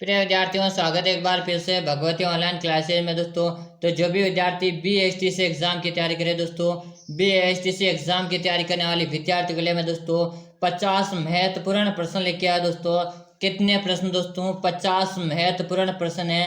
प्रिय विद्यार्थियों, स्वागत है एक बार फिर से भगवती ऑनलाइन क्लासेज में दोस्तों। तो जो भी विद्यार्थी BASTC एग्जाम की तैयारी करे दोस्तों, BASTC एग्जाम की तैयारी करने वाले विद्यार्थियों के लिए मैं दोस्तों 50 महत्वपूर्ण प्रश्न लेके आया दोस्तों। कितने प्रश्न दोस्तों? 50 महत्वपूर्ण प्रश्न है।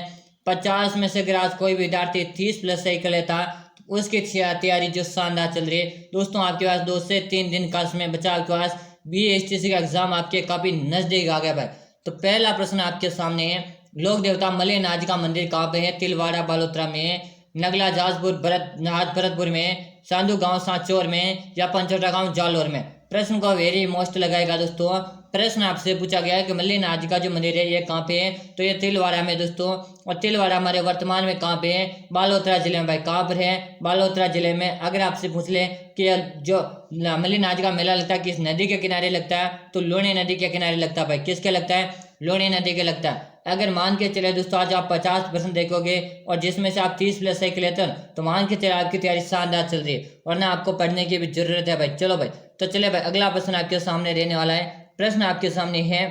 50 में से अगर आज कोई विद्यार्थी 30+ सही कर लेता तो उसकी तैयारी जो शानदार चल रही है दोस्तों। आपके पास 2 से 3 दिन का समय बचा, आपके पास BASTC का एग्जाम आपके काफी नजदीक आ गया भाई। तो पहला प्रश्न आपके सामने है, लोक देवता मल्लिनाथ का मंदिर कहाँ पे है? तिलवाड़ा बालोतरा में, नगला जाजपुर भरतपुर में, साधु गांव सांचौर में, या पंचोटा गांव जालोर में? प्रश्न को वेरी मोस्ट लगाएगा दोस्तों। प्रश्न आपसे पूछा गया है कि मल्लिनाथ का जो मंदिर है ये कहाँ पे है? तो ये तिलवाड़ा में दोस्तों। और तिलवाड़ा हमारे वर्तमान में कहाँ पे है? बालोतरा जिले में भाई। कहाँ पर है? बालोतरा जिले में। अगर आपसे पूछ ले कि जो मल्लिनाथ का मेला लगता है किस नदी के किनारे लगता है? तो लूणी नदी के किनारे लगता है भाई। किसके लगता है? लूणी नदी के लगता है। अगर मान के चले दोस्तों आज आप 50% देखोगे और जिसमें से आप 30+ सही कर लेते हो तो मान के चले आपकी तैयारी शानदार चल रही है, वरना आपको पढ़ने की भी जरूरत है भाई। चलो भाई, तो चले भाई, अगला प्रश्न आपके सामने रहने वाला है। प्रश्न आपके सामने है,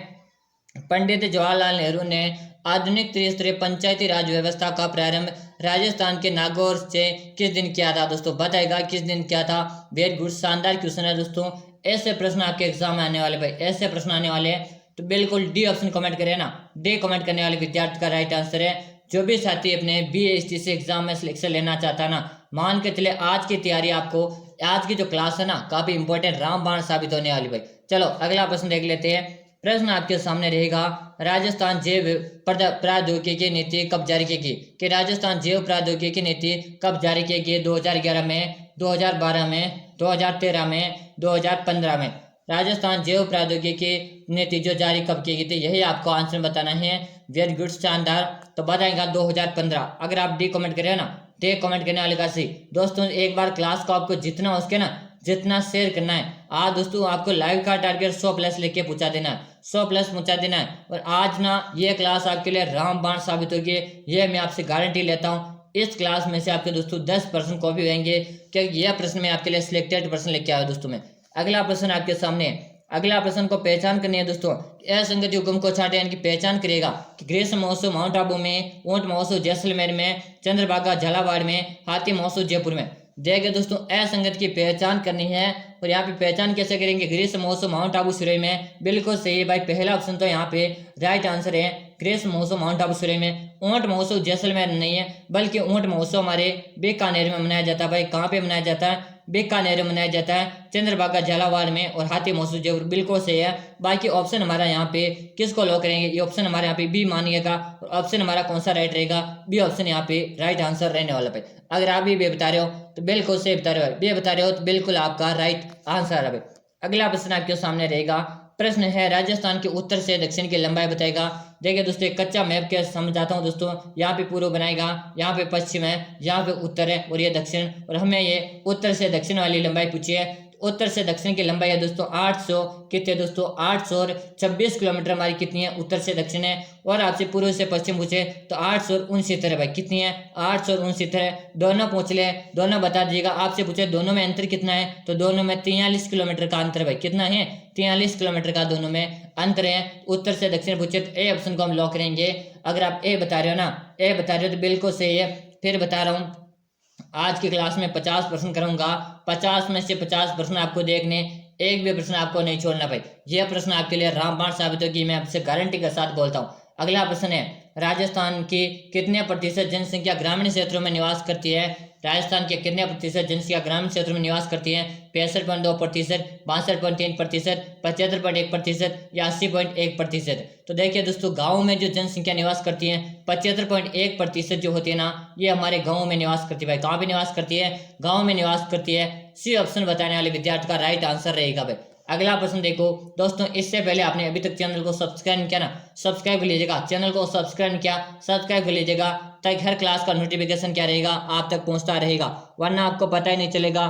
पंडित जवाहरलाल नेहरू ने आधुनिक त्रिस्तरीय पंचायती राज व्यवस्था का प्रारंभ राजस्थान के नागौर से किस दिन किया था दोस्तों? बताएगा किस दिन किया था। वेरी गुड, शानदार क्वेश्चन है दोस्तों। ऐसे प्रश्न आपके एग्जाम में आने वाले भाई, ऐसे प्रश्न आने वाले हैं तो बिल्कुल डी ऑप्शन कमेंट करें ना। डी कमेंट करने वाले विद्यार्थी का राइट आंसर है। जो भी साथी अपने BASTC एग्जाम में सिलेक्शन लेना चाहता है ना, मान के चले आज की तैयारी आपको, आज की जो क्लास है ना काफी इंपॉर्टेंट रामबाण साबित होने वाली भाई। चलो अगला प्रश्न देख लेते हैं। प्रश्न आपके सामने रहेगा, राजस्थान जैव प्रौद्योगिकी नीति कब जारी की गई? कि राजस्थान जैव प्रौद्योगिकी नीति कब जारी की गई? 2011 में, 2012 में, 2013 में, 2015 में? राजस्थान जैव प्रौद्योगिकी नीति जो जारी कब की गई थी, यही आपको आंसर बताना है। वेरी गुड, शानदार। तो बताएगा 2015। अगर आप डी कमेंट करें ना, डी कमेंट करने वाले का सी दोस्तों। एक बार क्लास को आपको जितना हो सके ना जितना शेयर करना है। आज दोस्तों आपको लाइव का टारगेट 100+ लेके पूछा देना है, 100+ पूछा देना है। और आज ना ये क्लास आपके लिए रामबाण साबित होगी, ये मैं आपसे गारंटी लेता हूँ। इस क्लास में से आपके दोस्तों 10% कॉपी होंगे, क्योंकि यह प्रश्न मैं आपके लिए सिलेक्टेड प्रश्न लेके आया दोस्तों में। अगला प्रश्न आपके सामने है। अगला प्रश्न को पहचान करनी है दोस्तों। असंगत युग्म को छाटे यानी कि पहचान करेगा कि ग्रीष्म महोत्सव माउंट आबू में, ऊंट महोत्सव जैसलमेर में, चंद्रभागा झालावाड़ में, हाथी महोत्सव जयपुर में? देखिए दोस्तों, असंगत की पहचान करनी है। और यहाँ पे पहचान कैसे करेंगे? ग्रीष्म महोत्सव माउंट आबू सिरोही में, बिल्कुल सही है भाई। पहला ऑप्शन तो यहाँ पे राइट आंसर है, ग्रीष्म महोत्सव माउंट आबू सिरोही में। ऊंट महोत्सव जैसलमेर नहीं है, बल्कि ऊंट महोत्सव हमारे बीकानेर में मनाया जाता है भाई। कहाँ पे मनाया जाता है? बीकानेर में मनाया जाता है, चंद्रभागा झालावाड़ में। और हाथी महोत्सव जयपुर, बिल्कुल सही है। बाकी ऑप्शन हमारा यहाँ पे किसको लॉक करेंगे? ये ऑप्शन हमारे यहाँ पे बी मानिएगा। और ऑप्शन हमारा कौन सा राइट रहेगा? बी ऑप्शन यहाँ पे राइट आंसर रहने वाला भाई। अगर आप भी बता रहे हो तो बिल्कुल सही बता रहे हो, बी बता रहे हो तो बिल्कुल आपका राइट आंसर है भाई। अगला प्रश्न आपके सामने रहेगा। प्रश्न है, राजस्थान के उत्तर से दक्षिण की लंबाई बताएगा। देखिए दोस्तों, एक कच्चा मैप के समझाता हूँ दोस्तों। यहाँ पे पूर्व बनाएगा, यहाँ पे पश्चिम है, यहाँ पे उत्तर है और ये दक्षिण। और हमें ये उत्तर से दक्षिण वाली लंबाई पूछी है। उत्तर से दक्षिण की लंबाई है दोस्तों 800, कितने दोस्तों? 826 किलोमीटर हमारी कितनी है? उत्तर से दक्षिण है। और आपसे पूर्व से पश्चिम पूछे तो 869 है भाई। कितनी है? 869 है। दोनों पूछ ले, दोनों बता दीजिएगा। आपसे पूछे दोनों में अंतर कितना है, तो दोनों में 43 किलोमीटर का अंतर है भाई। कितना है? 43 किलोमीटर का दोनों में अंतर है। उत्तर से दक्षिण पूछे तो ए ऑप्शन को हम लॉक करेंगे। अगर आप ए बता रहे हो ना, ए बता रहे हो तो बिल्कुल सही है। फिर बता रहा हूँ, आज की क्लास में 50% करूंगा, 50 में से 50 प्रश्न आपको देखने, एक भी प्रश्न आपको नहीं छोड़ना भाई। यह प्रश्न आपके लिए रामबाण साबित होगी, मैं आपसे गारंटी के साथ बोलता हूँ। अगला प्रश्न है, राजस्थान की कितने प्रतिशत जनसंख्या ग्रामीण क्षेत्रों में निवास करती है? राजस्थान के कितने प्रतिशत जनसंख्या ग्रामीण क्षेत्रों में निवास करती है? 65.2%, 62.3%, 75.1% या 80.1%? तो देखिए दोस्तों, गाँव में जो जनसंख्या निवास करती है 75.1% जो होती है ना, ये हमारे गाँव में निवास करती है भाई। कहाँ पे निवास करती है? गाँव में निवास करती है। सी ऑप्शन बताने वाले विद्यार्थी का राइट आंसर रहेगा भाई। अगला प्रश्न देखो दोस्तों, इससे पहले आपने अभी तक चैनल को सब्सक्राइब नहीं किया ना, सब्सक्राइब कर लीजिएगा। चैनल को सब्सक्राइब नहीं किया, सब्सक्राइब कर लीजिएगा, ताकि हर क्लास का नोटिफिकेशन क्या रहेगा, आप तक पहुंचता रहेगा। वरना आपको पता ही नहीं चलेगा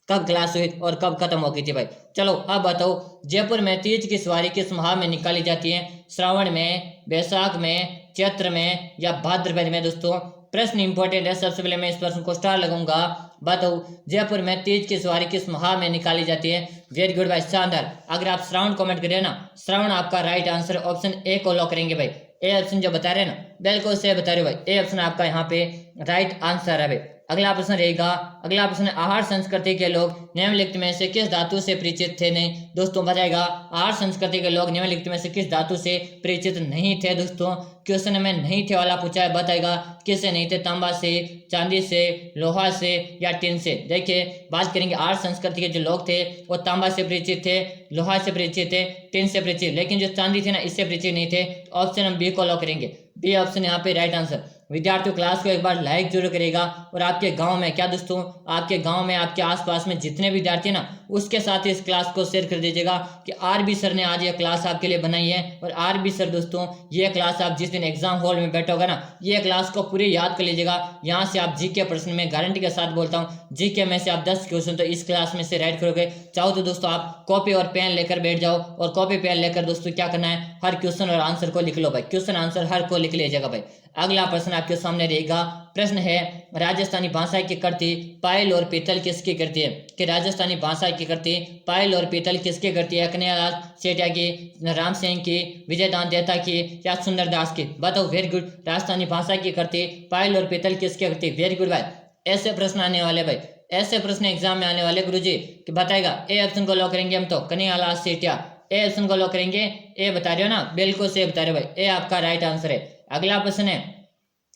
कब क्लास हुई और कब खत्म हो गई थी भाई। चलो अब बताओ, जयपुर में तीज की सवारी किस माह में निकाली जाती है? श्रावण में, बैसाख में, चैत्र में या भाद्रपद में? दोस्तों प्रश्न इंपॉर्टेंट है, सबसे पहले मैं इस प्रश्न को स्टार लगाऊंगा। बताओ, जयपुर में तीज की सवारी किस माह में निकाली जाती है? वेरी गुड भाई, शानदार। अगर आप श्रावण कमेंट करें ना, श्रावण आपका राइट आंसर, ऑप्शन ए को लॉक करेंगे भाई। ए ऑप्शन जो बता रहे हैं ना बिल्कुल सही बता रहे हो भाई, ए ऑप्शन आपका यहाँ पे राइट आंसर है भाई। अगला प्रश्न रहेगा, अगला प्रश्न आहार संस्कृति के लोग निम्नलिखित में से किस धातु से परिचित थे नहीं। दोस्तों बताएगा आहार संस्कृति के लोग निम्नलिखित में से किस धातु से परिचित नहीं थे। दोस्तों क्वेश्चन में नहीं थे वाला पूछा है, बताएगा किससे नहीं थे, तांबा से, चांदी से, लोहा से या टिन से। देखिए बात करेंगे आहार संस्कृति के जो लोग थे वो तांबा से परिचित थे, लोहा से परिचित थे, टिन से परिचित, लेकिन जो चांदी थे ना इससे परिचित नहीं थे। ऑप्शन हम बी को लॉक करेंगे, बी ऑप्शन यहाँ पे राइट आंसर। विद्यार्थियों क्लास को एक बार लाइक जरूर करेगा और आपके गांव में क्या दोस्तों, आपके गांव में आपके आसपास में जितने विद्यार्थी ना उसके साथ इस क्लास को शेयर कर दीजिएगा कि आरबी सर ने आज ये क्लास आपके लिए बनाई है। और आरबी सर दोस्तों ये क्लास आप जिस दिन एग्जाम हॉल में बैठोगे ना ये क्लास को पूरी याद कर लीजिएगा। यहाँ से आप जीके प्रश्न में गारंटी के साथ बोलता हूँ जीके में से आप 10 क्वेश्चन तो इस क्लास में से राइट करोगे। चाहो तो दोस्तों आप कॉपी और पेन लेकर बैठ जाओ और कॉपी पेन लेकर दोस्तों क्या करना है, हर क्वेश्चन और आंसर को लिख लो भाई, क्वेश्चन आंसर हर को लिख लीजिएगा भाई। अगला प्रश्न आपके सामने रहेगा, प्रश्न है राजस्थानी भाषा की करती पायल और पीतल किसकी करती है। कि राजस्थानी भाषा की करती पायल और पीतल किसकी करती है, कन्हैयालाल सेठिया की, राम सिंह की, विजय दान देता की या सुंदर दास की। बताओ, वेरी गुड। राजस्थानी भाषा की करती पायल और पीतल किसकी करती, वेरी गुड भाई। ऐसे प्रश्न आने वाले भाई, ऐसे प्रश्न एग्जाम में आने वाले गुरुजी कि बताएगा ए ऑप्शन को लॉक करेंगे हम तो कन्हैयालाल सेठिया, ए ऑप्शन को लॉक करेंगे। ए बता रहे हो ना, बिल्कुल सही बता रहे हो भाई, ए आपका राइट आंसर है। अगला प्रश्न है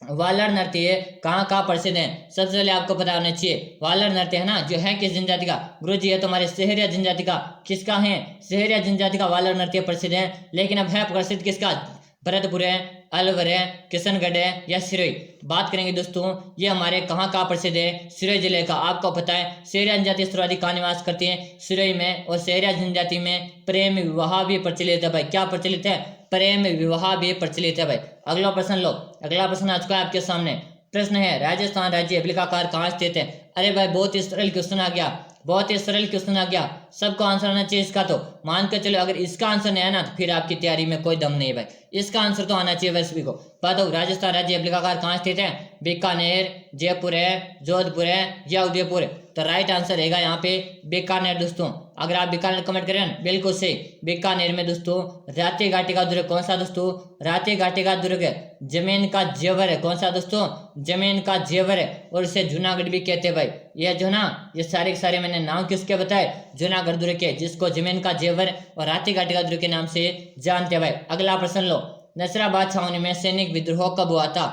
वालर नृत्य कहाँ कहाँ प्रसिद्ध है। सबसे पहले आपको पता होना चाहिए वालर नृत्य है ना जो है किस जनजाति का, गुरुजी है तुम्हारे सहरिया जनजाति का। किसका है, सहरिया जनजाति का वालर नृत्य प्रसिद्ध है। लेकिन अब है प्रसिद्ध किसका, भरतपुर है, अलवर है, किशनगढ़ है या सिरोही। बात करेंगे दोस्तों ये हमारे कहाँ कहाँ प्रसिद्ध है, सिरोही जिले का। आपको पता है सहरिया जनजाति सर्वाधिक कहाँ निवास करती है, सिरोही में। और सहरिया जनजाति में प्रेम विवाह भी प्रचलित है भाई। क्या प्रचलित है, प्रेम विवाह भी प्रचलित है भाई। अगला प्रश्न लो, अगला प्रश्न आ चुका है आपके सामने। प्रश्न है राजस्थान राज्य एप्लिकाकार कहाँ स्थित है। अरे भाई बहुत ही सरल क्वेश्चन आ गया, बहुत ही सरल क्वेश्चन आ गया, सबको आंसर आना चाहिए इसका। तो मान कर चलो अगर इसका आंसर नहीं आया ना तो फिर आपकी तैयारी में कोई दम नहीं भाई, इसका आंसर तो आना चाहिए वैसे भी को। बताओ राजस्थान राज्य एप्लिकाकार कहाँ स्थित है, बीकानेर, जयपुर है, जोधपुर है या उदयपुर है। तो राइट आंसर रहेगा यहाँ पे बीकानेर दोस्तों। अगर आप बीकानेर कमेंट करें ना बिल्कुल सही, बीकानेर में दोस्तों राते घाटी का दुर्ग कौन सा दोस्तों, राते घाटी का दुर्ग जमीन का जेवर है। कौन सा दोस्तों, जमीन का जेवर है। और इसे जूनागढ़ भी कहते हैं भाई। ये जो ना ये सारे के सारे मैंने नाम किसके बताए, जूनागढ़ दुर्ग के, जिसको जमीन का जेवर और राते घाटी का दुर्ग के नाम से जानते हैं भाई। अगला प्रश्न लो, नसीराबाद छावनी में सैनिक विद्रोह कब हुआ था।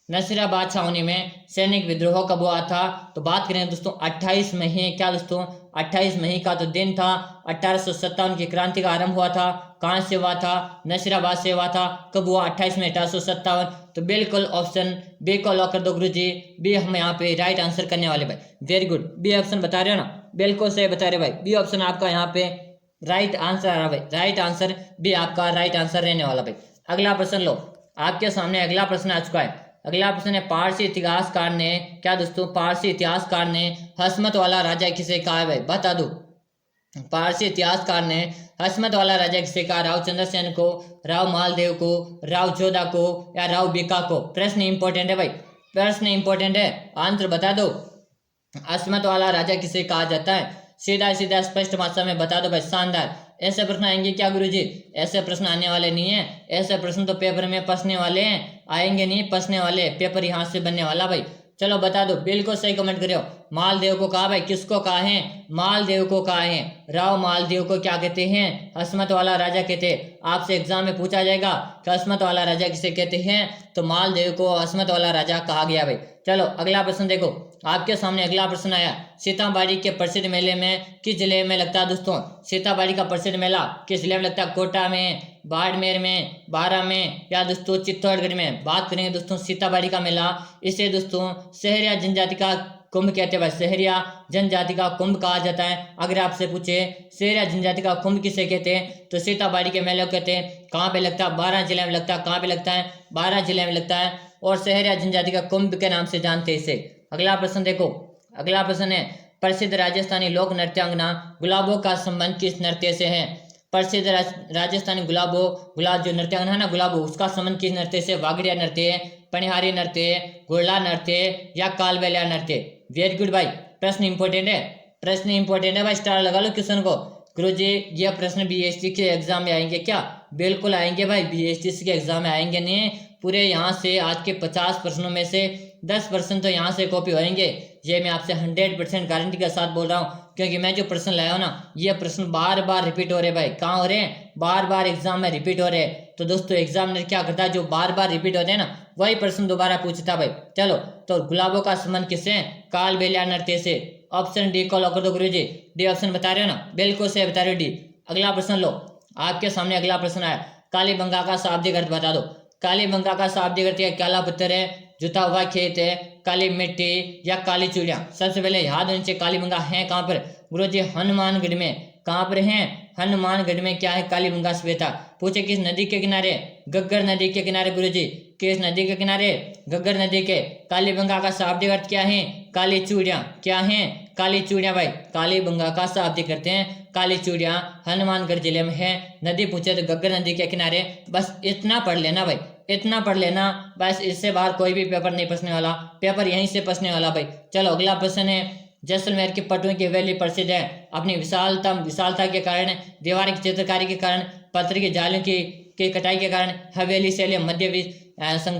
नसीराबाद छावनी में सैनिक विद्रोह कब हुआ था। तो बात करें दोस्तों 28 मई, क्या दोस्तों 28 मई का तो दिन था। 1857 की क्रांति का आरंभ हुआ था। कहाँ से हुआ था, नसीराबाद से हुआ था। कब हुआ, 28 मई 1857। तो बिल्कुल ऑप्शन बी को लॉक कर दो गुरुजी, बी हम यहाँ पे राइट आंसर करने वाले भाई। वेरी गुड, बी ऑप्शन बता रहे हो ना, बिल्कुल सही बता रहे भाई, बी ऑप्शन आपका यहाँ पे राइट आंसर आ रहा भाई, राइट आंसर बी आपका राइट आंसर रहने वाला भाई। अगला प्रश्न लो, आपके सामने अगला प्रश्न आ चुका है। अगला प्रश्न है पारसी इतिहासकार ने, क्या दोस्तों पारसी इतिहासकार ने हसमत वाला राजा किसे कहा है भाई, बता दो। पारसी इतिहासकार ने हसमत वाला राजा किसे कहा, राव चंद्रसेन को, राव मालदेव को, राव जोधा को या राव बीका को। प्रश्न इंपॉर्टेंट है भाई, प्रश्न इंपॉर्टेंट है, आंसर बता दो। हसमत वाला राजा किसे कहा जाता है, सीधा सीधा स्पष्ट भाषा में बता दो भाई, शानदार। ऐसे प्रश्न आएंगे क्या गुरुजी, ऐसे प्रश्न आने वाले नहीं है, ऐसे प्रश्न तो पेपर में फंसने वाले हैं, आएंगे नहीं फंसने वाले, पेपर यहाँ से बनने वाला भाई। चलो बता दो, बिल्कुल सही कमेंट करो। मालदेव को कहा भाई, किसको कहा है, मालदेव को कहा है। राव मालदेव को क्या कहते हैं, हसमत वाला राजा कहते हैं। आपसे एग्जाम में पूछा जाएगा कि हसमत वाला राजा किसे कहते हैं, तो मालदेव को हसमत वाला राजा कहा गया भाई। चलो अगला प्रश्न देखो, आपके सामने अगला प्रश्न आया, सीताबाड़ी के प्रसिद्ध मेले में किस जिले में लगता है दोस्तों। सीताबाड़ी का प्रसिद्ध मेला किस जिले में लगता है, कोटा में, बाड़मेर में, बारा में या दोस्तों चित्तौड़गढ़ में। बात करेंगे दोस्तों सीताबाड़ी का मेला, इसे दोस्तों सहरिया जनजाति का कुंभ कहते हैं भाई, सहरिया जनजाति का कुंभ कहा जाता है। अगर आपसे पूछे सहरिया जनजाति का कुंभ किसे कहते हैं, तो सीताबाड़ी के मेले को कहते हैं। कहाँ पे लगता है, 12 जिले में लगता है। कहाँ पे लगता है, 12 जिले में लगता है। और सहरिया जनजाति का कुंभ के नाम से जानते हैं इसे। अगला प्रश्न देखो, अगला प्रश्न है प्रसिद्ध राजस्थानी लोक नृत्यांगना गुलाबों का संबंध किस नृत्य से है। प्रसिद्ध राजस्थानी गुलाब जो नृत्यांगना है ना गुलाबो, उसका संबंध किस नृत्य से, वागड़िया नृत्य, पनिहारी नृत्य, गुड़ला नृत्य या कालबेलिया नृत्य। वेरी गुड भाई, प्रश्न इंपॉर्टेंट है, प्रश्न इंपॉर्टेंट है भाई, स्टार लगा लो क्वेश्चन को। गुरुजी ये प्रश्न बीएससी के एग्जाम में आएंगे क्या, बिल्कुल आएंगे भाई, BHTC के एग्जाम में आएंगे नहीं पूरे। यहाँ से आज के 50 प्रश्नों में से 10% तो यहाँ से कॉपी होंगे, ये मैं आपसे 100% गारंटी के साथ बोल रहा हूँ। क्योंकि मैं जो प्रश्न लाया हूँ ना, ये प्रश्न बार बार रिपीट हो रहे भाई। कहाँ हो रहे हैं? बार बार एग्जाम में रिपीट हो रहे हैं। तो दोस्तों एग्जामिनर क्या करता है, जो बार बार रिपीट होते हैं ना, वही प्रश्न दोबारा पूछता भाई। चलो, तो गुलाबों का संबंध किससे? काल बेलिया नृत्य से। ऑप्शन डी को लॉक कर दो गुरु जी। डी ऑप्शन बता रहे हो ना, बिल्कुल सही बता रहे हो डी। अगला प्रश्न लो, आपके सामने अगला प्रश्न आया, कालीबंगा का शाब्दिक अर्थ बता दो। कालीबंगा का शाब्दिक अर्थ है काला पत्थर है, जुता हुआ खेत है, काली मिट्टी या काली चूड़ियां। सबसे पहले याद होनी चाहिए कालीबंगा है कहाँ पर गुरु जी? हनुमानगढ़ में। कहाँ पर है? हनुमानगढ़ में। क्या है? कालीबंगा सभ्यता। पूछे किस नदी के किनारे? गग्गर नदी के किनारे गुरु जी। किस नदी के किनारे? गग्गर नदी के। कालीबंगा का शाब्दिक अर्थ क्या है? काली चूड़ियां। क्या है? काली चूड़ियां भाई। कालीबंगा का शाब्दिक करते हैं काली चूड़ियां, हनुमानगढ़ जिले में है। नदी पूछे तो गग्गर नदी के किनारे। बस इतना पढ़ लेना भाई, इतना पढ़ लेना बस। इससे बाहर कोई भी पेपर नहीं फंसने वाला, पेपर यहीं से फंसने वाला भाई। चलो अगला प्रश्न है, जैसलमेर की पटुओं की हवेली प्रसिद्ध है अपनी विशालता के कारण, दीवार की चित्रकारी के कारण, पत्थर की जालियों की कटाई के कारण, हवेली शैली मध्य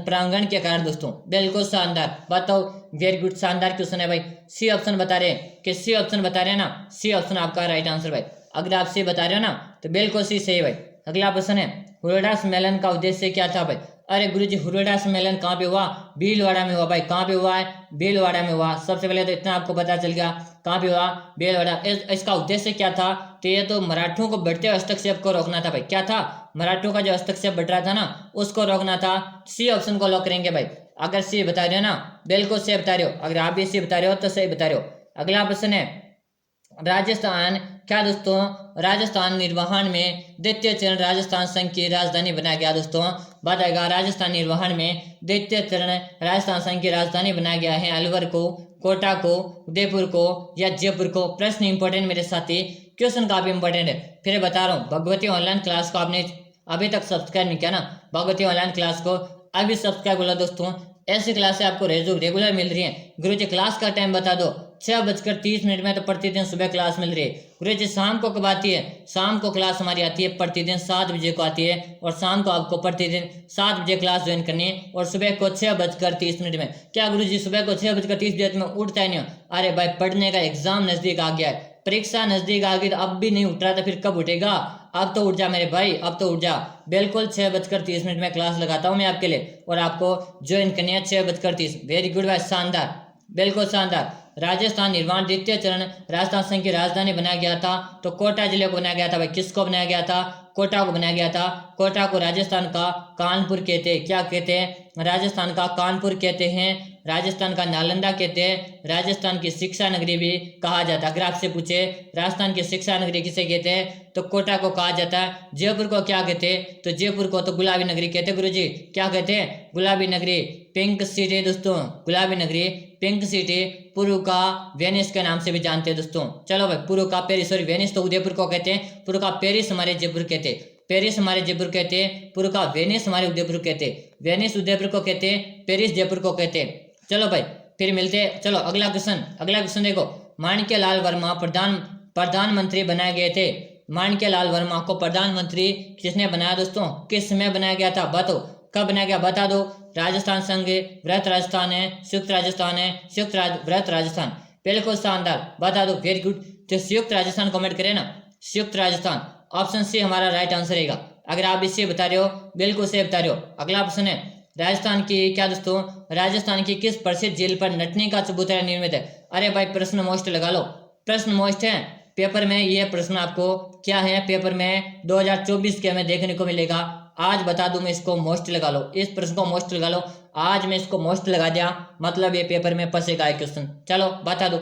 प्रांगण के कारण। दोस्तों बिल्कुल शानदार, बताओ वेरी गुड, शानदार क्वेश्चन है भाई। सी ऑप्शन बता रहे हैं कि सी ऑप्शन बता रहे हैं ना, सी ऑप्शन आपका राइट आंसर भाई। अगर आप सी बता रहे हो ना तो बिल्कुल सी सही भाई। अगला प्रश्न है, हुरडा सम्मेलन का उद्देश्य क्या था भाई? अरे गुरुजी हुरडा सम्मेलन कहाँ पे हुआ? भीलवाड़ा में हुआ भाई। कहाँ पे हुआ है? भीलवाड़ा में हुआ। सबसे पहले तो इतना आपको पता चल गया कहाँ पे हुआ? भीलवाड़ा। इसका उद्देश्य क्या था? तो ये तो मराठों को बढ़ते हस्तक्षेप को रोकना था भाई। क्या था? मराठों का जो हस्तक्षेप बढ़ रहा था ना, उसको रोकना था। सी ऑप्शन को लॉक करेंगे भाई। अगर सी बता रहे हो ना, बिल्कुल सही बता रहे हो। अगर आप भी सी बता रहे हो तो सही बता रहे हो। अगला प्रश्न है, राजस्थान क्या दोस्तों? राजस्थान निर्वहन में द्वितीय चरण राजस्थान संघ की राजधानी बनाया गया। दोस्तों बताएगा, राजस्थान निर्वहन में द्वितीय चरण राजस्थान संघ की राजधानी बनाया गया है अलवर को, कोटा को, उदयपुर को या जयपुर को। प्रश्न इंपॉर्टेंट मेरे साथी, क्वेश्चन काफी इंपॉर्टेंट है। फिर बता रहा हूँ, भगवती ऑनलाइन क्लास को आपने अभी तक सब्सक्राइब नहीं किया ना, भगवती ऑनलाइन क्लास को अभी सब्सक्राइब कर लो दोस्तों। ऐसी क्लासें आपको रेगुलर मिल रही हैं। गुरुजी क्लास का टाइम बता दो। 6:30 में तो प्रतिदिन सुबह क्लास मिल रही है। गुरुजी शाम को कब आती है? शाम को क्लास हमारी आती है प्रतिदिन 7 बजे को आती है, और शाम को आपको प्रतिदिन 7 बजे क्लास ज्वाइन करनी है, और सुबह को 6:30 में। क्या गुरुजी सुबह को 6:30 में उठता ही नहीं हो? अरे भाई पढ़ने का एग्जाम नजदीक आ गया है, परीक्षा नजदीक आ गई, तो अब भी नहीं उठ रहा था फिर कब उठेगा? अब तो उठ जा मेरे भाई, अब तो उठ जा। बिल्कुल 6:30 में क्लास लगाता हूँ मैं आपके लिए, और आपको ज्वाइन करनी है 6:30। वेरी गुड भाई, शानदार, बिल्कुल शानदार। राजस्थान निर्माण द्वितीय चरण राजस्थान संघ की राजधानी बनाया गया था, तो कोटा जिले को बनाया गया था भाई। किसको बनाया गया था? कोटा को बनाया गया था। कोटा को राजस्थान का कानपुर कहते हैं। क्या कहते हैं? राजस्थान का कानपुर कहते हैं, राजस्थान का नालंदा कहते हैं, राजस्थान की शिक्षा नगरी भी कहा जाता है। अगर आपसे पूछे राजस्थान की शिक्षा नगरी किसे कहते हैं, तो कोटा को कहा जाता है। जयपुर को क्या कहते हैं? तो जयपुर को तो गुलाबी नगरी कहते हैं गुरुजी। क्या कहते हैं? गुलाबी नगरी, पिंक सिटी दोस्तों, गुलाबी नगरी, पिंक सिटी। पुरु का वेनिस के नाम से भी जानते हैं दोस्तों। चलो भाई, पुरु का पेरिस, सॉरी वेनिस तो उदयपुर को कहते हैं, पुरु का पेरिस हमारे जयपुर कहते हैं, पेरिस हमारे जयपुर कहते हैं, पुरु का वेनिस हमारे उदयपुर कहते हैं, वेनिस उदयपुर को कहते हैं, पेरिस जयपुर को कहते हैं। चलो भाई फिर मिलते हैं। चलो अगला क्वेश्चन देखो, माणिक्यलाल वर्मा प्रधानमंत्री बनाए गए थे। माणिक्यलाल वर्मा को प्रधानमंत्री किसने बनाया दोस्तों? किस समय बनाया गया था? बताओ कब बनाया गया, बता दो। राजस्थान संघ, वृहत राजस्थान है, संयुक्त राजस्थान है, वृहत राजस्थान। बिल्कुल शानदार, बता दो, वेरी गुड। तो संयुक्त राजस्थान कमेंट करें ना, संयुक्त राजस्थान। ऑप्शन सी हमारा राइट आंसर रहेगा। अगर आप इससे बता रहे हो, बिल्कुल सही बता रहे हो। अगला प्रश्न है, राजस्थान की क्या दोस्तों? राजस्थान की किस प्रसिद्ध झील पर नटनी का चबूतरा निर्मित है? अरे भाई प्रश्न मोस्ट लगा लो, प्रश्न मोस्ट है पेपर में। ये प्रश्न आपको क्या है पेपर में 2024 के हमें देखने को मिलेगा। आज बता दूं मैं, इसको मोस्ट लगा लो, इस प्रश्न को मोस्ट लगा लो। आज मैं इसको मोस्ट लगा दिया, मतलब ये पेपर में फंसेगा क्वेश्चन। चलो बता दो,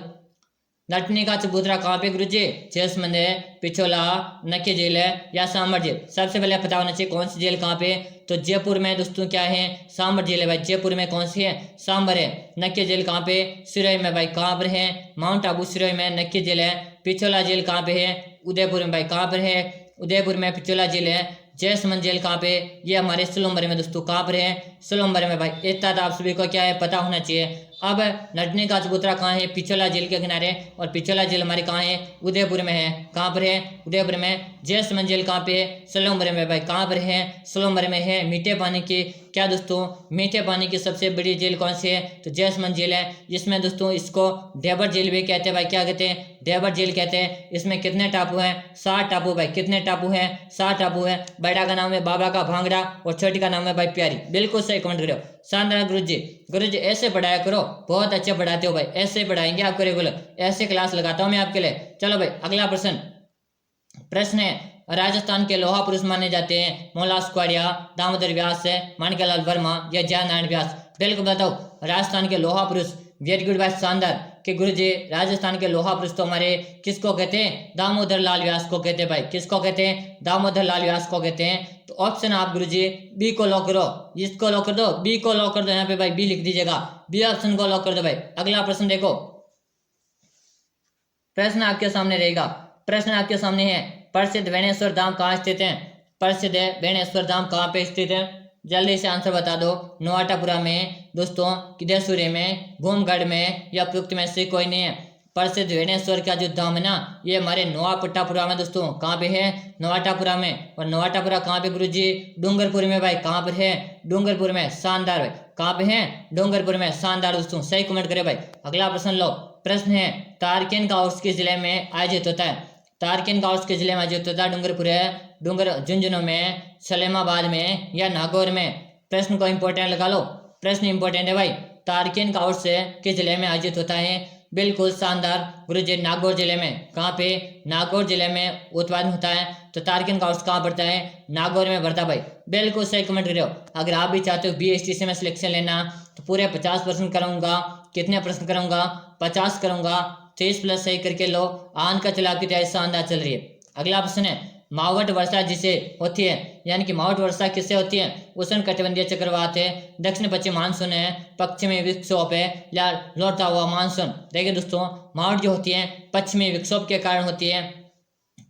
नटनी का चबूतरा कहाँ पे गुरुजी? जैसलमेर है, पिछोला, नक्की झील है या सांबर झील? सबसे पहले पता होना चाहिए कौन सी झील कहाँ पे। तो जयपुर में दोस्तों क्या है? सांबर झील है भाई। जयपुर में कौन सी है? सांबर है। नक्की झील कहाँ पे? सिरोही में भाई। कहाँ पर है? माउंट आबू सिरोही में नक्की झील है। पिछोला झील कहाँ पे है? उदयपुर में भाई। कहाँ पर है? उदयपुर में पिछोला झील है। जैसलमेर झील कहाँ पे? ये हमारे सोलंबर में दोस्तों। कहाँ पर है? सोलंबर में भाई। इतना तो आप सभी को क्या है पता होना चाहिए। अब नटनी का चबूतरा कहाँ है? पिछोला झील के किनारे, और पिछोला झील हमारे कहाँ है? उदयपुर में है। कहाँ पर है? उदयपुर में। जैसमंद झील कहाँ पे है? सोलंबर में भाई। कहाँ पर है? सोलंबर में है। मीठे पानी की, क्या दोस्तों, मीठे पानी की सबसे बड़ी झील कौन सी है? तो जैसमंद झील है। जिसमें दोस्तों इसको डेबर झील भी कहते हैं भाई। क्या कहते हैं? डेबर झील कहते हैं। इसमें कितने टापू हैं? 7 टापू भाई। कितने टापू हैं? 7 टापू हैं। बड़ा का नाम है बाबा का भांगड़ा, और छोटी का नाम है भाई प्यारी। बिल्कुल सही कमेंट करो। शानदार गुरुजी। गुरुजी ऐसे पढ़ाया करो, बहुत अच्छे पढ़ाते हो भाई, ऐसे पढ़ाएंगे आपको रेगुलर, ऐसे क्लास लगाता हूँ मैं आपके लिए। चलो भाई अगला प्रश्न। प्रश्न है, राजस्थान के लोहा पुरुष माने जाते हैं मोहनलाल सुखाड़िया, दामोदर व्यास, माणिकलाल वर्मा या जयनारायण व्यास? बिल्कुल बताओ, राजस्थान के लोहा पुरुष। वेरी गुड भाई, शानदार। कि गुरुजी राजस्थान के लोहा पुरुष तो हमारे किसको कहते हैं? दामोदर लाल व्यास को कहते हैं भाई। किसको कहते हैं? दामोदर लाल व्यास को कहते हैं। तो ऑप्शन आप गुरुजी बी को लॉक करो, इसको लॉक कर दो, बी को लॉक कर दो। यहाँ पे भाई बी लिख दीजिएगा, बी ऑप्शन को लॉक कर दो भाई। अगला प्रश्न देखो, प्रश्न आपके सामने रहेगा। प्रश्न आपके सामने है, प्रसिद्ध बेणेश्वर धाम कहाँ स्थित है? प्रसिद्ध बेणेश्वर धाम कहाँ पे स्थित है? जल्दी से आंसर बता दो। नोवाटापुरा में दोस्तों, किदेसुरे में, भूमगढ़ में, या उपयुक्त में से कोई नहीं है। प्रसिद्ध बेणेश्वर का जो धाम है ना, ये हमारे नोवापट्टापुरा में दोस्तों। कहाँ पे है? नोवाटापुरा में। और नोवाटापुरा कहाँ पे गुरुजी? डूंगरपुर में भाई। कहाँ पर है? डूंगरपुर में। शानदार भाई। कहाँ पे है? डूंगरपुर में। शानदार दोस्तों, सही कमेंट करे भाई। अगला प्रश्न लो। प्रश्न है, तारकेन का उर्स किस जिले में आयोजित होता है? तारकेन का उर्स किस जिले में आयोजित होता है? डूंगरपुर है, झुंझुनू में, सलेमाबाद में, या नागौर में? प्रश्न को इंपॉर्टेंट लगा लो, प्रश्न इंपॉर्टेंट है भाई। तारकेन का उर्स किस जिले में आयोजित होता है? बिल्कुल शानदार गुरुजी, नागौर जिले में। कहाँ पे? नागौर जिले में उत्पादन होता है। तो तारकेन का उर्स कहाँ पड़ता है? नागौर में पड़ता भाई। बिल्कुल सही कमेंट करो। अगर आप भी चाहते हो BSTC में सिलेक्शन लेना, तो पूरे 50 प्रश्न करूंगा। कितने प्रश्न करूंगा? 50 करूंगा। 30 प्लस सही करके लो। आंक का चला आपकी तैयारी शानदार चल रही है। अगला प्रश्न है, मावट वर्षा जिसे होती है, यानी कि मावट वर्षा किससे होती है? उष्ण कटिबंधीय चक्रवात है, दक्षिण पश्चिम मानसून है, पश्चिमी विक्षोभ है, या लौटता हुआ मानसून? देखिए दोस्तों, मावट जो होती है पश्चिमी विक्षोभ के कारण होती है।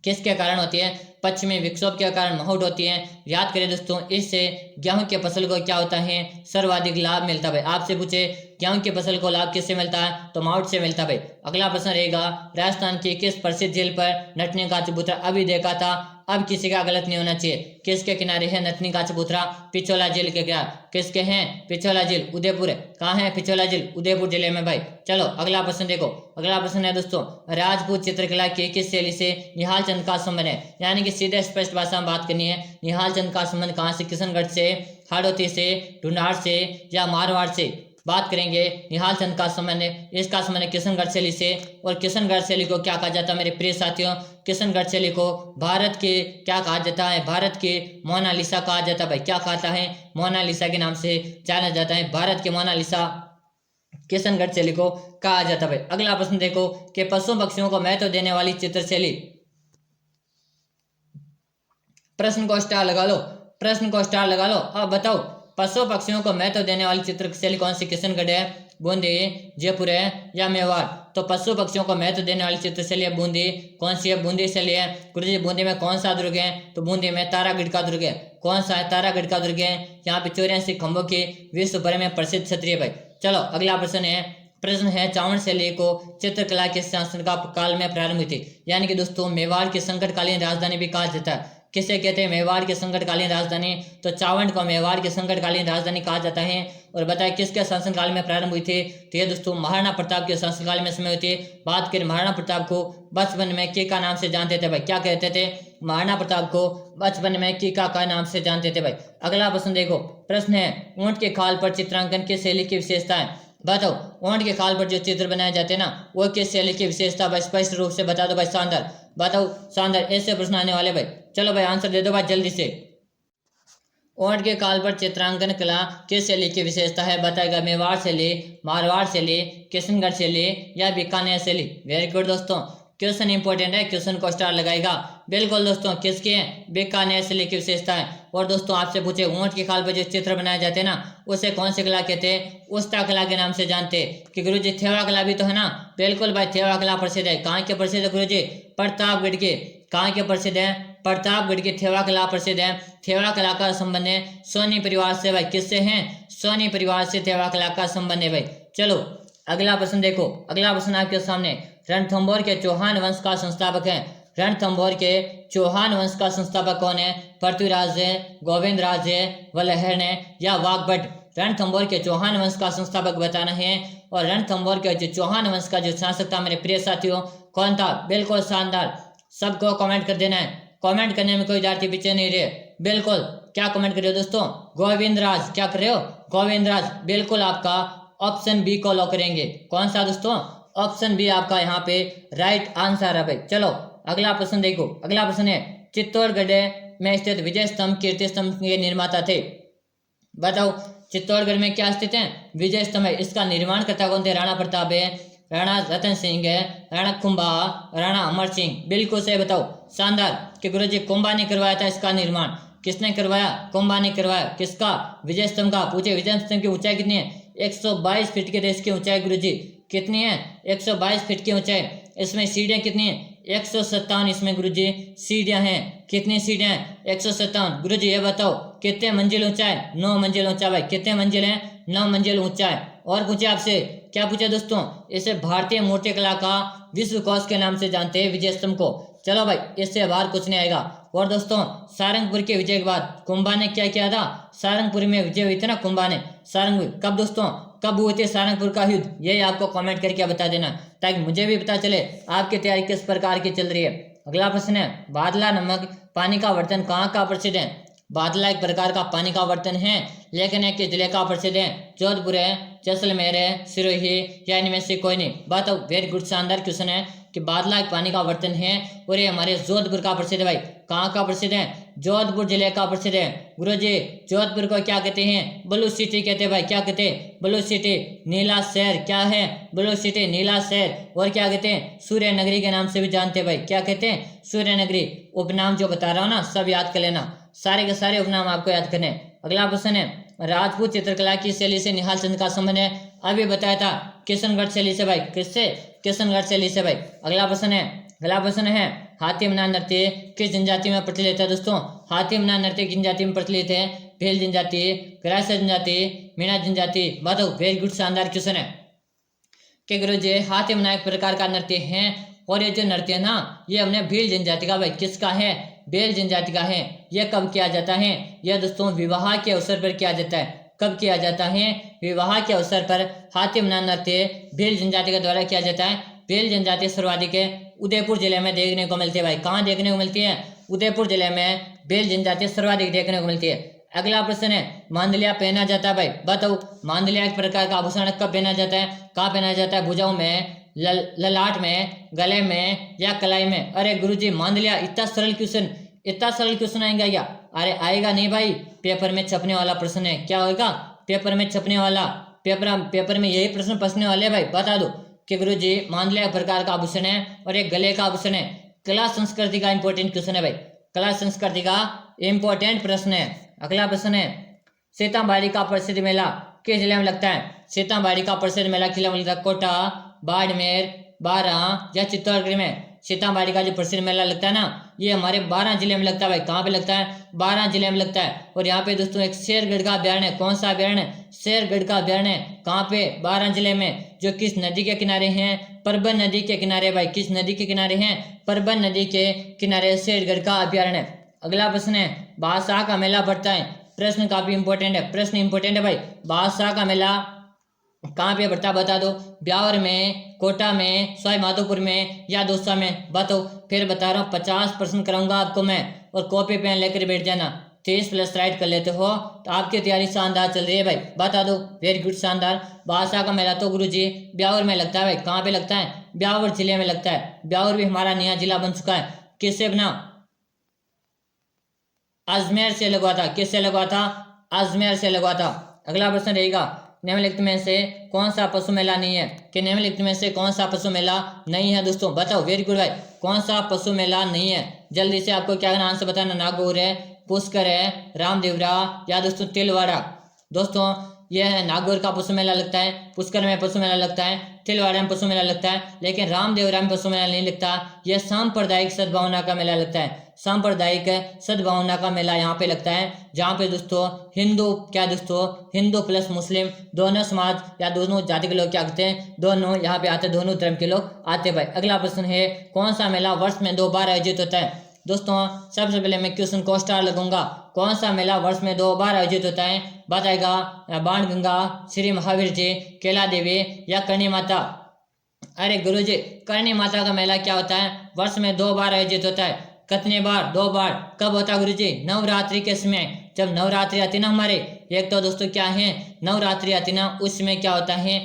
किसके कारण होती है? पश्चिमी विक्षोभ के कारण मावट होती है। याद करें दोस्तों, इससे गेहूं के फसल को क्या होता है? सर्वाधिक लाभ मिलता है। आपसे पूछे गेहूं की फसल को लाभ किससे मिलता है? तो मावट से मिलता है। अगला प्रश्न रहेगा, राजस्थान की किस प्रसिद्ध झील पर नटनी का चबूतरा अभी देखा था? अब किसी का गलत नहीं होना चाहिए। किसके किनारे है नटनी का चबूतरा? पिछोला झील के किनारे। किसके हैं? पिछोला झील उदयपुर है। कहाँ है पिछोला झील? उदयपुर जिले में भाई। चलो अगला प्रश्न देखो। अगला प्रश्न है दोस्तों, राजपूत चित्रकला की किस शैली से निहाल चंद का संबंध है? यानी कि सीधे स्पष्ट भाषा में बात करनी है। निहाल चंद का संबंध कहाँ से? किशनगढ़ से, हाड़ौती से, ढूंढाड़ से, या मारवाड़ से? बात करेंगे निहाल चंद का संबंध है, इसका संबंध किशनगढ़ शैली से। और किशनगढ़ शैली को क्या कहा जाता है मेरे प्रिय साथियों? किशनगढ़ शैली को भारत के क्या कहा जाता है? भारत के मोनालिसा कहा जाता है भाई। क्या कहता है? मोनालिसा के नाम से जाना जाता है। भारत के मोनालिसा किशनगढ़ शैली को कहा जाता है भाई। अगला प्रश्न देखो कि पशु पक्षियों को महत्व देने वाली चित्र शैली। प्रश्न को स्टार लगा लो, प्रश्न को स्टार लगा लो। अब बताओ, पशु पक्षियों को महत्व देने वाली चित्र शैली कौन सी? किशनगढ़ है, बूंदी, जयपुर है, या मेवाड़? तो पशु पक्षियों को महत्व देने वाली चित्र शैली है बूंदी। कौन सी है? बूंदी शैली है। गुरुजी बूंदी में कौन सा दुर्ग है? तो बूंदी में तारागढ़ का दुर्ग है। कौन सा है? तारागढ़ का दुर्ग है। यहाँ पे 84 खंभों की विश्व भर में प्रसिद्ध क्षत्रिय भाई। चलो अगला प्रश्न है, प्रश्न है, चावड़ शैली को चित्रकला के शासन का काल में प्रारंभ हुई थी। यानी कि दोस्तों मेवाड़ की संकटकालीन राजधानी भी कहा जाता है। किसे कहते हैं मेवाड़ की संकटकालीन राजधानी? तो चावड़ को मेवाड़ की संकटकालीन राजधानी कहा जाता है। और बताया किसके शासनकाल में प्रारंभ हुई थी? तो ये दोस्तों महाराणा प्रताप के शासनकाल में समय हुई थी। बात करें महाराणा प्रताप को बचपन में कीका नाम से जानते थे भाई। क्या कहते थे? महाराणा प्रताप को बचपन में कीका का नाम से जानते थे भाई। अगला प्रश्न देखो। प्रश्न है, ऊंट के खाल पर चित्रांकन की शैली की विशेषता है? बताओ, ऊंट के खाल पर जो चित्र बनाए जाते हैं ना, वो किस शैली की विशेषता भाई? स्पष्ट रूप से बता दो भाई। शानदार, बताओ शानदार। ऐसे प्रश्न आने वाले भाई। चलो भाई आंसर दे दो भाई जल्दी से। ऊंट के काल पर चित्रांकन कला किस शैली की विशेषता है? बताएगा मेवाड़ शैली, मारवाड़ शैली, किशनगढ़ शैली, या बीकानेर शैली? वेरी गुड दोस्तों, क्वेश्चन इंपॉर्टेंट है, क्वेश्चन को स्टार लगाएगा। बिल्कुल दोस्तों, किसके हैं? बीकानेर शैली की विशेषता है। और दोस्तों आपसे पूछे ऊंट के खाल पर जो चित्र बनाए जाते हैं ना, उसे कौन सी कला कहते हैं? उस्ता कला के नाम से जानते हैं। कि गुरुजी थेवा कला भी तो है ना? बिल्कुल भाई, थेवा कला प्रसिद्ध है। कहाँ के प्रसिद्ध है गुरुजी? प्रतापगढ़ के। कहाँ के प्रसिद्ध है? प्रतापगढ़ की थेवा कला प्रसिद्ध है। थेवा कला का संबंध है सोनी परिवार से भाई। किससे है? सोनी परिवार से थेवा कला का संबंध है भाई। चलो अगला प्रश्न देखो, अगला प्रश्न आपके सामने, रणथंभौर के चौहान वंश का संस्थापक है। रणथंभौर के चौहान वंश का संस्थापक कौन है? पृथ्वीराज है, गोविंदराज है, वल्लहन है या वाघभट। रणथंभौर के चौहान वंश का संस्थापक बताना है। और रणथंभौर के जो चौहान वंश का जो शासक था मेरे प्रिय साथियों, कौन था? बिल्कुल शानदार, सबको कमेंट कर देना है। कमेंट करने में कोई विद्यार्थी पीछे नहीं रहे, बिल्कुल। क्या कमेंट कर रहे हो दोस्तों? गोविंदराज। क्या कर रहे हो? गोविंदराज। बिल्कुल आपका ऑप्शन बी को लॉक करेंगे। कौन सा दोस्तों? ऑप्शन बी आपका यहाँ पे राइट आंसर है भाई। चलो अगला प्रश्न देखो, अगला प्रश्न है, चित्तौड़गढ़ में स्थित विजय स्तंभ कीर्ति स्तंभ के निर्माता थे। बताओ चित्तौड़गढ़ में क्या स्थित है? विजय स्तंभ है। इसका निर्माण करता कौन थे? राणा प्रताप है, राणा रतन सिंह है, राणा कुंभा, राणा अमर सिंह। बिल्कुल सही बताओ, शानदार। कि गुरुजी कुंभा ने करवाया था इसका निर्माण। किसने करवाया? कुंभा ने करवाया। किसका? विजय स्तंभ का। पूछे विजय स्तंभ की ऊंचाई कितनी है? 122 फीट के इसकी ऊंचाई गुरुजी। कितनी है? 122 फीट की ऊंचाई। इसमें सीढ़ियां कितनी है? 157 इसमें गुरुजी सीढ़ियां हैं। कितनी सीढ़ियां हैं? 157। गुरुजी ये बताओ कितने मंजिल ऊंचा है? 9 मंजिल ऊंचा भाई। कितने मंजिल है? 9 मंजिल ऊंचा है। और पूछे आपसे, क्या पूछा दोस्तों? इसे भारतीय मूर्ति कला का विश्व कोश के नाम से जानते हैं विजय स्तंभ को। चलो भाई, इससे बाहर कुछ नहीं आएगा। और दोस्तों सारंगपुर के विजय के बाद कुंभा ने क्या किया था? सारंगपुर में विजय हुई थी ना कुंभा ने। सारंगपुर कब दोस्तों? कब हुए थे सारंगपुर का युद्ध? यही आपको कमेंट करके बता देना, ताकि मुझे भी पता चले आपकी तैयारी किस प्रकार की चल रही है। अगला प्रश्न है, बादला नामक पानी का बर्तन कहाँ का प्रसिद्ध है? बादला एक प्रकार का पानी का बर्तन है, लेकिन एक जिले का प्रसिद्ध है। जोधपुर है, जैसलमेर है, सिरोही या इनमें से कोई नहीं। बताओ। वेरी गुड, शानदार क्वेश्चन है कि बादला एक पानी का बर्तन है और ये हमारे जोधपुर का प्रसिद्ध है भाई। कहाँ का प्रसिद्ध है? जोधपुर जिले का प्रसिद्ध है। गुरुजी जोधपुर को क्या कहते हैं? ब्लू सिटी कहते हैं भाई। क्या कहते हैं? ब्लू सिटी, नीला शहर। क्या है? ब्लू सिटी, नीला शहर। और क्या कहते हैं? सूर्य नगरी के नाम से भी जानते हैं भाई। क्या कहते हैं? सूर्य नगरी। उपनाम जो बता रहा हूँ ना, सब याद कर लेना, सारे के सारे उपनाम आपको याद करने। अगला प्रश्न है, राजपूत चित्रकला की शैली से निहाल चंद का संबंध है। अभी बताया था किशनगढ़ शैली से भाई। किससे? किशनगढ़ शैली से भाई। अगला प्रश्न है, अगला प्रश्न है, हाथीमना नृत्य किस जनजाति में प्रचलित है दोस्तों? हाथीमना नृत्य किन जाति में प्रचलित है? भील जनजाति, ग्रास्य जनजाति, मीणा जनजाति। बताओ। वेरी गुड, शानदार क्वेश्चन है कि गुरुजी हाथीमना एक प्रकार का नृत्य है और ये जो नृत्य है ना, ये हमने भील जनजाति का भाई। किसका है? भील जनजाति का है। यह कब किया जाता है? यह दोस्तों विवाह के अवसर पर किया जाता है। कब किया जाता है? विवाह के अवसर पर हाथीमना नृत्य भील जनजाति के द्वारा किया जाता है। भील जनजाति सर्वाधिक उदयपुर जिले में देखने को मिलती है भाई। कहाँ देखने को मिलती है? उदयपुर जिले में भील जनजाति सर्वाधिक देखने को मिलती है। अगला प्रश्न है, मांदलिया पहना जाता है भाई। बताओ। मांदलिया एक प्रकार का आभूषण कब पहना जाता है? कहाँ पहना जाता है? भुजाओं में, ललाट में, गले में या कलाई में? अरे गुरुजी मांदलिया, इतना सरल क्वेश्चन, इतना सरल क्वेश्चन आएगा क्या? अरे आएगा नहीं भाई, पेपर में छपने वाला प्रश्न है। क्या होगा? पेपर में छपने वाला, पेपर में यही प्रश्न फंसने वाले भाई। बता दो कि गुरुजी मांदलिया एक प्रकार का आभूषण है और एक गले का आभूषण है। कला संस्कृति का इंपॉर्टेंट क्वेश्चन है भाई। कला संस्कृति का इंपॉर्टेंट प्रश्न है। अगला प्रश्न है, सीतामढ़ी का प्रसिद्ध मेला किस जिले में लगता है? सीतामढ़ी का प्रसिद्ध मेला किस जिले में लगता है? कोटा, बाड़मेर, बारां या चित्तौड़गढ़ में? सीतामढ़ी का जो प्रसिद्ध मेला लगता है ना, ये हमारे 12 जिले में लगता है भाई। कहाँ पे लगता है? 12 जिले में लगता है। और यहाँ पे दोस्तों एक शेरगढ़ का अभ्यारण्य है। कौन सा अभ्यारण्य? शेरगढ़ का अभ्यारण्य है। कहाँ पे? 12 जिले में। जो किस नदी के किनारे हैं? परबन नदी के किनारे भाई। किस नदी के किनारे हैं? परबन नदी के किनारे शेरगढ़ का अभ्यारण्य। अगला प्रश्न है, बादशाह का मेला बढ़ता है। प्रश्न काफी इंपॉर्टेंट है, प्रश्न इंपॉर्टेंट है भाई। बादशाह का मेला कहाँ पे बढ़ता? बता दो। ब्यावर में, कोटा में, सवाई माधोपुर में या दौसा में? बताओ। फिर बता रहा हूँ 50 प्रश्न कराऊंगा आपको मैं, और कॉपी पेन लेकर बैठ जाना। 30+ राइट कर लेते हो तो आपकी तैयारी शानदार चल रही है भाई। बता दो। वेरी गुड, शानदार। बादशाह का मेला तो गुरुजी ब्यावर में लगता है भाई। कहाँ पे लगता है? ब्यावर जिले में लगता है। ब्यावर भी हमारा नया जिला बन चुका है। किससे बना? अजमेर से लगवा था। किससे लगवा था? अजमेर से लगवा था। अगला प्रश्न रहेगा, निम्नलिखित में से कौन सा पशु मेला नहीं है? कि निम्नलिखित में से कौन सा पशु मेला नहीं है दोस्तों? बताओ। वेरी गुड भाई। कौन सा पशु मेला नहीं है? जल्दी से आपको क्या आंसर बताना। नागौर है, पुष्कर है, रामदेवरा या दोस्तों तिलवाड़ा? दोस्तों यह है, नागौर का पशु मेला लगता है, पुष्कर में पशु मेला लगता है, तिलवाड़ा में पशु मेला लगता है, लेकिन रामदेवरा में पशु मेला नहीं लगता। यह सांप्रदायिक सद्भावना का मेला लगता है। सांप्रदायिक सद्भावना का मेला यहाँ पे लगता है, जहाँ पे दोस्तों हिंदू प्लस मुस्लिम दोनों समाज या दोनों जाति के लोग क्या करते हैं, दोनों यहाँ पे आते हैं, दोनों धर्म के लोग आते हैं भाई। अगला प्रश्न है, कौन सा मेला वर्ष में 2 बार आयोजित होता है। दोस्तों सबसे पहले मैं क्वेश्चन को स्टार लगूंगा, कौन सा मेला वर्ष में 2 बार आयोजित होता है, बताएगा बाणगंगा, श्री महावीर जी, कैला देवी या करणी माता। अरे गुरुजी, करणी माता का मेला क्या होता है, वर्ष में 2 बार आयोजित होता है। कितने बार, 2 बार। कब होता है गुरुजी, नवरात्रि के समय, जब नवरात्रि आती ना हमारे, एक तो दोस्तों क्या है नवरात्रि आती ना, उसमें क्या होता है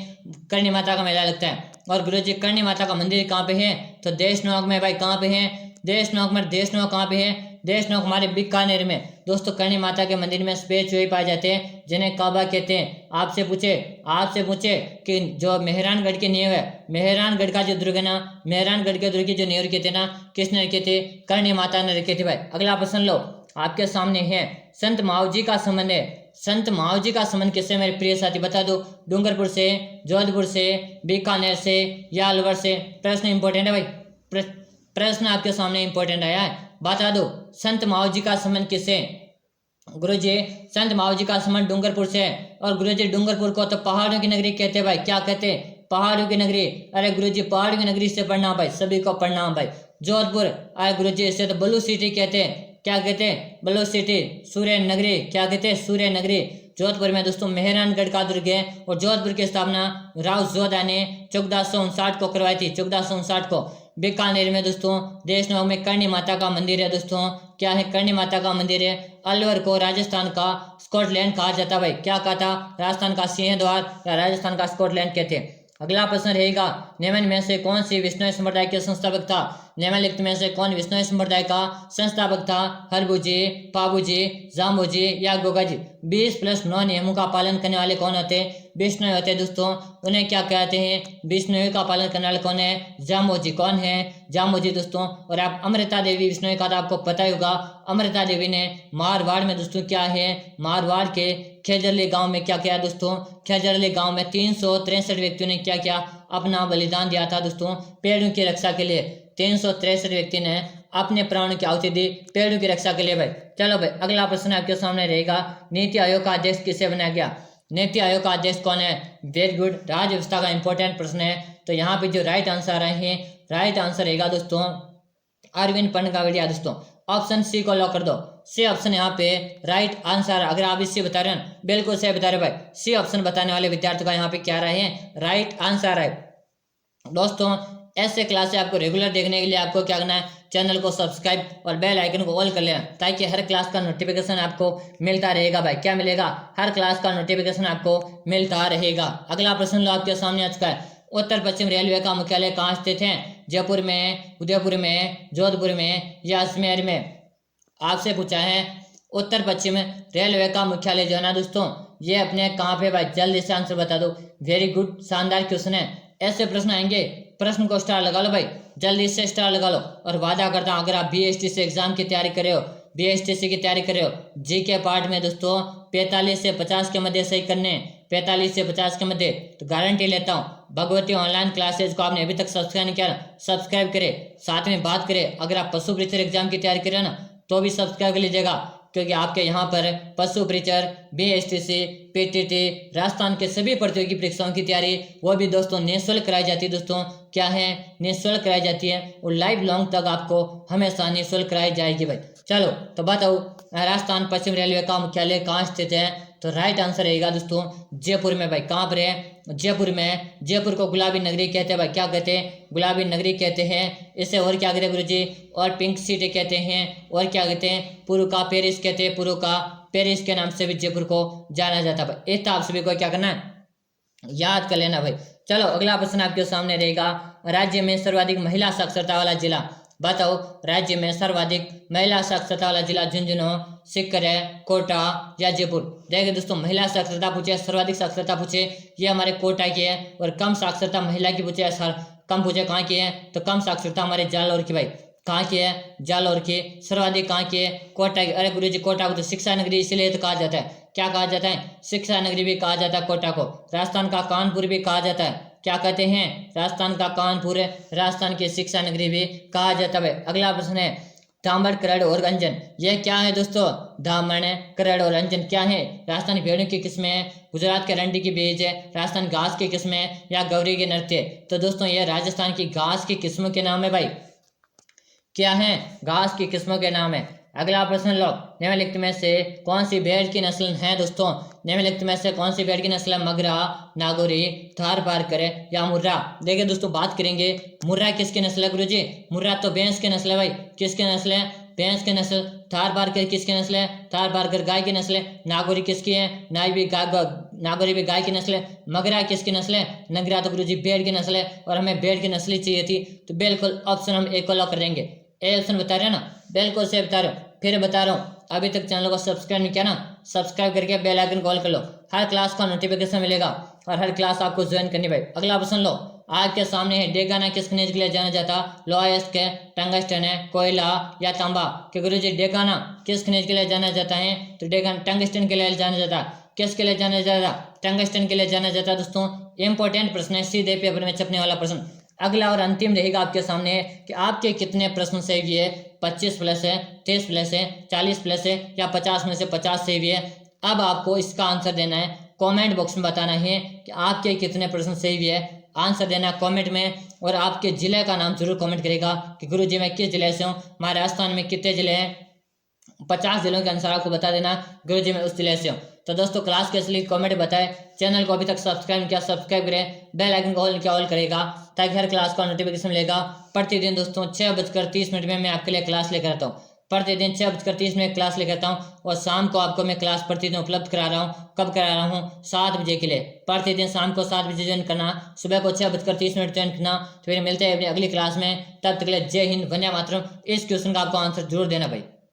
करणी माता का मेला लगता है। और गुरुजी करणी माता का मंदिर कहाँ पे है, तो देशनोक में भाई। कहाँ पे है, देशनोक में। देशनोक कहाँ पे है, देशनोक हमारे बीकानेर में। दोस्तों करणी माता के मंदिर में सफेद चूहे पाए जाते हैं, जिन्हें काबा कहते हैं। आपसे पूछे कि जो मेहरानगढ़ की नींव है, मेहरानगढ़ का जो दुर्ग है ना, मेहरानगढ़ के दुर्ग की जो नींव रखी थी ना, किसने रखे थे, करणी माता ने रखे थे भाई। अगला प्रश्न लो, आपके सामने है, संत मावजी का संबंध है, संत मावजी का संबंध किससे मेरे प्रिय साथी, बता दो। डूंगरपुर से, जोधपुर से, बीकानेर से या अलवर से। प्रश्न इंपॉर्टेंट है भाई, प्रश्न आपके सामने इंपॉर्टेंट आया है, बता दो। संत मावजी का संबंध किससे, गुरुजी संत मावजी का संबंध डूंगरपुर से है। और गुरुजी डूंगरपुर को तो पहाड़ों की नगरी कहते हैं भाई। क्या कहते हैं, पहाड़ों की नगरी। अरे गुरुजी पहाड़ों की नगरी से प्रणाम भाई, सभी को प्रणाम भाई। जोधपुर, अरे गुरुजी इसे तो ब्लू सिटी कहते हैं। क्या कहते हैं, ब्लू सिटी। सूर्य नगरी, क्या कहते हैं, सूर्य नगरी। जोधपुर में दोस्तों मेहरानगढ़ का दुर्ग है, और जोधपुर की स्थापना राव जोधा ने 1459 को करवाई थी, 1459 को। बीकानेर में दोस्तों देशनोक में करणी माता का मंदिर है। दोस्तों क्या है, करणी माता का मंदिर है। अलवर को राजस्थान का स्कॉटलैंड कहा जाता भाई। क्या कहा था, राजस्थान का सिंह द्वार या राजस्थान का स्कॉटलैंड कहते हैं। अगला प्रश्न रहेगा, निम्न में से कौन सी विष्णु संप्रदाय के संस्थापक था। निम्नलिखित में से कौन विष्णु संप्रदाय का संस्थापक था, हरभुजी, पाबूजी, जाम्बूजी या गोगाजी। 20+9 नियमों का पालन करने वाले कौन होते हैं, विष्णु होते हैं दोस्तों। उन्हें क्या कहते हैं, विष्णु का पालन करने वाले कौन है, जाम्बूजी। कौन है, जाम्बूजी दोस्तों। और आप अमृता देवी विष्णु का तो आपको पता ही होगा, अमृता देवी ने मारवाड़ में दोस्तों क्या है, मारवाड़ के खेजरली गांव में क्या किया दोस्तों, खेजरली गांव में 363 व्यक्तियों ने क्या किया, अपना बलिदान दिया था दोस्तों पेड़ों की रक्षा के लिए। 363 व्यक्ति ने अपने प्राणों की आहुति दी पेड़ों की रक्षा के लिए भाई। चलो भाई अगला प्रश्न आपके सामने रहेगा, नीति आयोग का अध्यक्ष किसे बनाया गया। नीति आयोग का अध्यक्ष कौन है, वेरी गुड, राज्य व्यवस्था का इंपॉर्टेंट प्रश्न है। तो यहाँ पे जो राइट आंसर है, राइट आंसर रहेगा दोस्तों अरविंद पनगावड़िया। दोस्तों ऑप्शन सी को लॉक कर दो, सी ऑप्शन यहाँ पे राइट आंसर। अगर आप इससे बता रहे हैं, बिल्कुल सही बता रहे भाई, सी ऑप्शन बताने वाले विद्यार्थियों का यहाँ पे क्या रहा है, राइट आंसर है। दोस्तों ऐसे क्लास से आपको रेगुलर देखने के लिए आपको क्या करना है, चैनल को सब्सक्राइब और बेल आइकन को ऑल कर लेना, ताकि हर क्लास का नोटिफिकेशन आपको मिलता रहेगा भाई। क्या मिलेगा, हर क्लास का नोटिफिकेशन आपको मिलता रहेगा। अगला प्रश्न लो आपके सामने आ चुका है, उत्तर पश्चिम रेलवे का मुख्यालय कहाँ स्थित है, जयपुर में, उदयपुर में, जोधपुर में या अजमेर में। आपसे पूछा है उत्तर पश्चिम रेलवे का मुख्यालय जो है ना दोस्तों, ये अपने कहाँ पे भाई, जल्दी से आंसर बता दो। वेरी गुड, शानदार क्वेश्चन है। ऐसे प्रश्न आएंगे, प्रश्न को स्टार लगा लो भाई, जल्दी से स्टार लगा लो। और वादा करता हूँ अगर आप BSTC एग्जाम की तैयारी कर रहे हो, BSTC की तैयारी कर रहे हो, GK पार्ट में दोस्तों 45 से 50 के मध्य सही करने, 45 से 50 के मध्य, तो गारंटी लेता हूँ भगवती ऑनलाइन क्लासेज को आपने अभी तक सब्सक्राइब नहीं किया, सब्सक्राइब करें। साथ में बात करें, अगर आप पशु परीक्षर एग्जाम की तैयारी कर रहे हो ना, तो भी सब्सक्राइब कर लीजिएगा, क्योंकि आपके यहाँ पर पशु परीक्षर, BSTC, PTT, राजस्थान के सभी प्रतियोगी परीक्षाओं की तैयारी वो भी दोस्तों निःशुल्क कराई जाती है। दोस्तों क्या है, निःशुल्क कराई जाती है, और लाइव लॉन्ग तक आपको हमेशा निःशुल्क कराई जाएगी भाई। चलो तो बताओ, राजस्थान पश्चिम रेलवे का मुख्यालय कहाँ स्थित है, तो राइट आंसर रहेगा दोस्तों जयपुर में भाई। कहाँ पर है, जयपुर में। जयपुर को गुलाबी नगरी कहते हैं भाई। क्या कहते हैं, गुलाबी नगरी कहते हैं। इसे और क्या कहते हैं गुरुजी, और पिंक सिटी कहते हैं, और क्या कहते हैं, पुरु का पेरिस कहते हैं, पुरु का पेरिस के नाम से भी जयपुर को जाना जाता है भाई। इतना आप सभी को क्या करना है, याद कर लेना भाई। चलो अगला प्रश्न आपके सामने रहेगा, राज्य में सर्वाधिक महिला साक्षरता वाला जिला बताओ। राज्य में सर्वाधिक महिला साक्षरता वाला जिला झुंझुनू, सीकर, कोटा या जयपुर। देखिए दोस्तों, महिला साक्षरता पूछे, सर्वाधिक साक्षरता पूछे, ये हमारे कोटा की है। और कम साक्षरता महिला की पूछे, कम पूछे कहाँ की है, तो कम साक्षरता हमारे जालौर की भाई। कहाँ की है, जालौर की। सर्वाधिक कहाँ की है, कोटा की। अरे गुरुजी कोटा को तो शिक्षा नगरी इसलिए तो कहा जाता है, क्या कहा जाता है, शिक्षा नगरी भी कहा जाता है कोटा को। राजस्थान का कानपुर भी कहा जाता है, क्या कहते हैं, राजस्थान का कानपुर, राजस्थान की शिक्षा नगरी भी कहा जाता है। अगला प्रश्न है, धामण, करड़ और अंजन। ये क्या है दोस्तों? धामण, करड़ और अंजन क्या है? राजस्थानी भेड़ों की किस्में हैं, गुजरात के रंडी की बीज है, राजस्थान घास की किस्में हैं या गौरी के नृत्य। तो दोस्तों ये राजस्थान की घास की किस्मों के नाम है भाई। क्या है? घास की किस्मों के नाम है। अगला प्रश्न लो, निम्नलिखित में से कौन सी भेड़ की नस्ल है दोस्तों? निम्नलिखित में से कौन सी भेड़ की नस्ल है? मगरा, नागौरी, थारपारकर या मुर्रा। देखिए दोस्तों बात करेंगे मुर्रा किसकी नस्ल है गुरुजी? मुर्रा तो भैंस की नस्ल है भाई। किसकी नस्ल है? भैंस की नस्ल। थारपारकर किसकी नस्ल है? थारपारकर गाय की नस्ल है। नागौरी किसकी है? नागौरी भी गाय की नस्ल है। मगरा किसकी नस्ल है? नगरा तो गुरुजी भेड़ की नस्ल है और हमें भेड़ की नस्ल ही चाहिए थी, तो बिल्कुल ऑप्शन हम ए को लॉक कर देंगे। ए ऑप्शन बता रहे हैं ना, बिल्कुल से बता रहे हो। फिर बता रहा हूँ, अभी तक चैनल को सब्सक्राइब नहीं किया ना, सब्सक्राइब करके बेल आइकन कॉल कर लो, हर क्लास का नोटिफिकेशन मिलेगा और हर क्लास आपको ज्वाइन करनी भाई। अगला प्रश्न लो, आपके सामने है डेगाना किस खनिज के लिए जाना जाता? लोहायस्क है, टंगस्टन है, कोयला या तांबा। कि गुरुजी डेगाना किस खनिज के लिए जाना जाता है? तो डेगाना टंगस्टन के लिए जाना जाता। किसके लिए जाना जाता? टंगस्टन के लिए जाना जाता दोस्तों। इंपॉर्टेंट प्रश्न है, सीधे पेपर में छपने वाला प्रश्न। अगला और अंतिम रहेगा आपके सामने कि आपके कितने प्रश्न सही है। 25 प्लस है, 30 प्लस है, 40 प्लस है या 50 में से 50 सही है। अब आपको इसका आंसर देना है, कमेंट बॉक्स में बताना है कि आपके कितने प्रश्न सही है। आंसर देना कमेंट में और आपके जिले का नाम जरूर कमेंट करेगा कि गुरुजी मैं किस जिले से हूँ। हमारे राजस्थान में कितने जिले हैं? 50 जिलों के अनुसार आपको बता देना गुरुजी मैं उस जिले से हूँ। तो दोस्तों क्लास कैसे लगी कमेंट बताएं। चैनल को अभी तक सब्सक्राइब नहीं किया सब्सक्राइब करें, बेल आइकन को ऑल करेगा ताकि हर क्लास का नोटिफिकेशन मिलेगा। प्रतिदिन दोस्तों 6:30 में मैं आपके लिए क्लास लेकर आता हूँ। प्रतिदिन 6:30 में क्लास लेकर आता हूँ और शाम को आपको मैं क्लास प्रतिदिन उपलब्ध करा रहा हूँ। कब करा रहा हूँ? 7 बजे के लिए। प्रतिदिन शाम को 7 बजे ज्वाइन करना, सुबह को 6:30 ज्वाइन करना। तो फिर मिलते हैं अपनी अगली क्लास में, तब तक के लिए जय हिंद, वंदे मातरम। इस क्वेश्चन का आपको आंसर जरूर देना भाई।